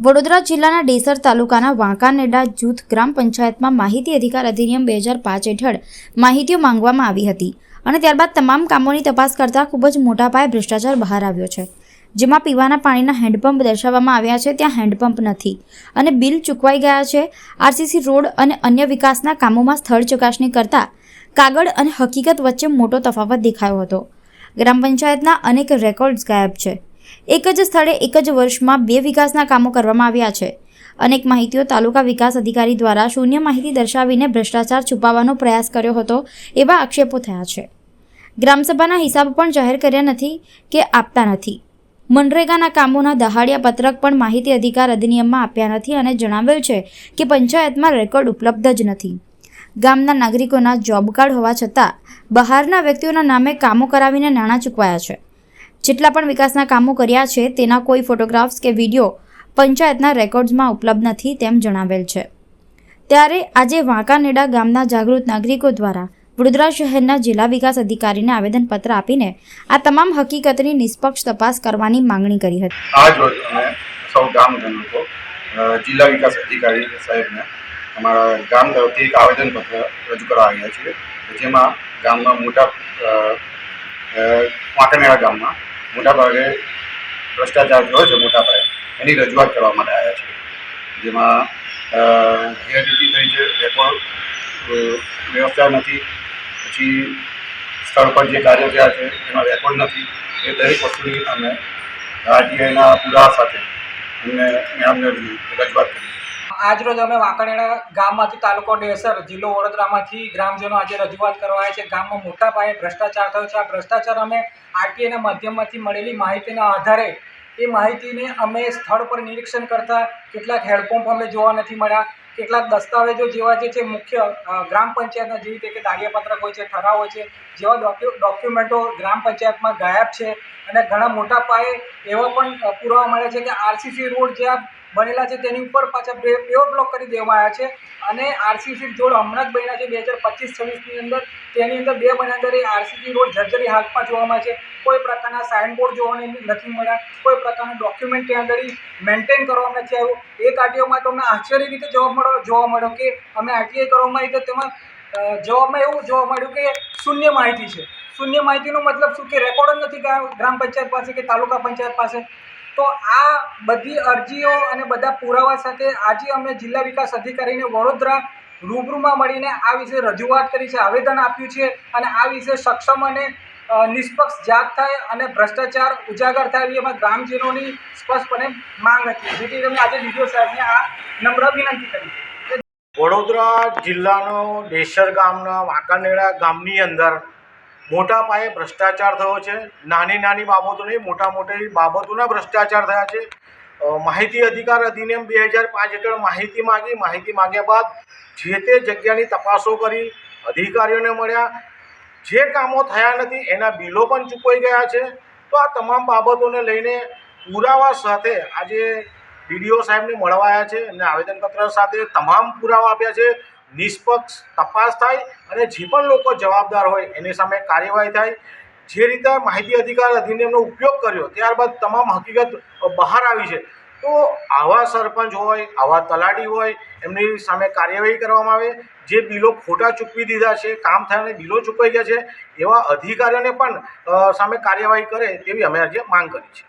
વડોદરા જિલ્લાના ડેસર તાલુકાના વાંકાનેડા જૂથ ગ્રામ પંચાયતમાં માહિતી અધિકાર અધિનિયમ 2005 હેઠળ માહિતીઓ માંગવામાં આવી હતી અને ત્યારબાદ તમામ કામોની તપાસ કરતાં ખૂબ જ મોટા પાયે ભ્રષ્ટાચાર બહાર આવ્યો છે, જેમાં પીવાના પાણીના હેન્ડપંપ દર્શાવવામાં આવ્યા છે ત્યાં હેન્ડપંપ નથી અને બિલ ચૂકવાઈ ગયા છે। આરસીસી રોડ અને અન્ય વિકાસના કામોમાં સ્થળ ચકાસણી કરતાં કાગળ અને હકીકત વચ્ચે મોટો તફાવત દેખાયો હતો। ગ્રામ પંચાયતના અનેક રેકોર્ડ્સ ગાયબ છે। એક જ સ્થળે એક જ વર્ષમાં 2 વિકાસના કામો કરવામાં આવ્યા છે। અનેક માહિતીઓ તાલુકા વિકાસ અધિકારી દ્વારા શૂન્ય માહિતી દર્શાવીને ભ્રષ્ટાચાર છુપાવવાનો પ્રયાસ કર્યો હતો એવા આક્ષેપો થયા છે। ગ્રામસભાના હિસાબ પણ જાહેર કર્યા નથી કે આપતા નથી। મનરેગાના કામોના દહાડિયા પત્રક પણ માહિતી અધિકાર અધિનિયમમાં આપ્યા નથી અને જણાવેલ છે કે પંચાયતમાં રેકોર્ડ ઉપલબ્ધ જ નથી। ગામના નાગરિકોના જોબ કાર્ડ હોવા છતાં બહારના વ્યક્તિઓના નામે કામો કરાવીને નાણાં ચૂકવાયા છે। જેટલા પણ વિકાસના કામો કર્યા છે તેના કોઈ ફોટોગ્રાફ્સ કે વિડીયો પંચાયતના રેકોર્ડ્સમાં ઉપલબ્ધ નથી તેમ જણાવેલ છે। ત્યારે આજે વાંકાનેડા ગામના જાગૃત નાગરિકો દ્વારા વડોદરા શહેરના જિલ્લા વિકાસ અધિકારીને આવેદનપત્ર આપીને આ તમામ હકીકતની નિષ્પક્ષ તપાસ કરવાની માંગણી કરી હતી। આજ રોજ અમે સૌ ગામજનો જિલ્લા વિકાસ અધિકારી સાહેબને અમારા ગામ તરફથી એક આવેદનપત્ર રજૂ કરવા આવ્યા છીએ, જેમાં ગામમાં વાંકાનેડા ગામમાં મોટા ભાગે ભ્રષ્ટાચાર થયો છે, મોટા પાયે એની રજૂઆત કરવા માટે આવ્યા છે। જેમાં ગેરરીતિ થઈ છે, રેકોર્ડ વ્યવસ્થા નથી, પછી સ્થળ પર જે કાર્યો થયા છે એમાં રેકોર્ડ નથી। એ દરેક વસ્તુની અમે આરટીઆઈના પુરાવા સાથે અમને રજૂઆત કરી। આજરોજ અમે વાંકાનેડા ગામમાંથી તાલુકો ડેસર જિલ્લો વડોદરામાંથી ગ્રામજનો આજે રજૂઆત કરવા આવ્યા છે। ગામમાં મોટા પાયે ભ્રષ્ટાચાર થયો છે। આ ભ્રષ્ટાચાર અમે આરટીઆઈના માધ્યમથી મળેલી માહિતીના આધારે એ માહિતીને અમે સ્થળ પર નિરીક્ષણ કરતાં કેટલાક હેન્ડપંપ અમે જોવા નથી મળ્યા, કેટલાક દસ્તાવેજો જેવા જે છે મુખ્ય ગ્રામ પંચાયતના જેવી રીતે કે દાડિયાપત્રક હોય છે, ઠરાવ હોય છે, જેવા ડોક્યુમેન્ટો ગ્રામ પંચાયતમાં ગાયબ છે। અને ઘણા મોટા પાયે એવા પણ પુરાવા મળે છે કે આરસીસી રોડ જ્યાં બનેલા છે તેની ઉપર પાછા પેવર બ્લોક કરી દેવામાં આવ્યા છે અને આરસીસી રોડ હમણાં જ બન્યા છે 2025-26ની અંદર, તેની અંદર 2 મહિના અંદર એ આરસીસી રોડ જર્જરી હાલતમાં જોવામાં છે। કોઈ પ્રકારના સાઇનબોર્ડ જોવા નથી મળ્યા, કોઈ પ્રકારના ડોક્યુમેન્ટ ત્યાં આગળ મેન્ટેન કરવામાં નથી આવ્યું। એક આરટીઓમાં તો અમને આશ્ચર્ય રીતે જોવા મળ્યો કે અમે આરટીઆઈ કરવામાં આવી તો તેમાં જવાબમાં એવું જોવા મળ્યું કે શૂન્ય માહિતી છે। શૂન્ય માહિતીનો મતલબ શું કે રેકોર્ડ જ નથી ગ્રામ પંચાયત પાસે કે તાલુકા પંચાયત પાસે। તો આ બધી અરજીઓ અને બધા પુરાવા સાથે આજે અમે જિલ્લા વિકાસ અધિકારીને વડોદરા રૂબરૂમાં મળીને આ વિશે રજૂઆત કરી છે, આવેદન આપ્યું છે અને આ વિશે સક્ષમ અને નિષ્પક્ષ જાંચ થાય અને ભ્રષ્ટાચાર ઉજાગર થાય એવી એમાં ગ્રામજનોની સ્પષ્ટપણે માંગ હતી, જેથી અમે આજે ડીડીઓ સાહેબને આ નમ્ર વિનંતી કરી। વડોદરા જિલ્લાનો ડેસર ગામના વાંકાનેડા ગામની અંદર મોટા પાયે ભ્રષ્ટાચાર થયો છે। નાની નાની બાબતો નહીં, મોટી બાબતોના ભ્રષ્ટાચાર થયા છે। માહિતી અધિકાર અધિનિયમ 2005 હેઠળ માહિતી માંગ્યા બાદ જે તે જગ્યાની તપાસો કરી, અધિકારીઓને મળ્યા, જે કામો થયા નથી એના બિલો પણ ચૂકવાઈ ગયા છે। તો આ તમામ બાબતોને લઈને પુરાવા સાથે આજે ડીડીઓ સાહેબને મળવા આવ્યા છે, એમને આવેદનપત્ર સાથે તમામ પુરાવા આપ્યા છે। નિષ્પક્ષ તપાસ થાય અને જે પણ લોકો જવાબદાર હોય એની સામે કાર્યવાહી થાય। જે રીતે માહિતી અધિકાર અધિનિયમનો ઉપયોગ કર્યો ત્યારબાદ તમામ હકીકત બહાર આવી છે, તો આવા સરપંચ હોય, આવા તલાટી હોય, એમની સામે કાર્યવાહી કરવામાં આવે। જે બિલો ખોટા ચૂકવી દીધા છે, કામ થયાને બિલો ચૂકવાઈ ગયા છે, એવા અધિકારીઓને પણ સામે કાર્યવાહી કરે તેવી અમે આજે માંગ કરી છે।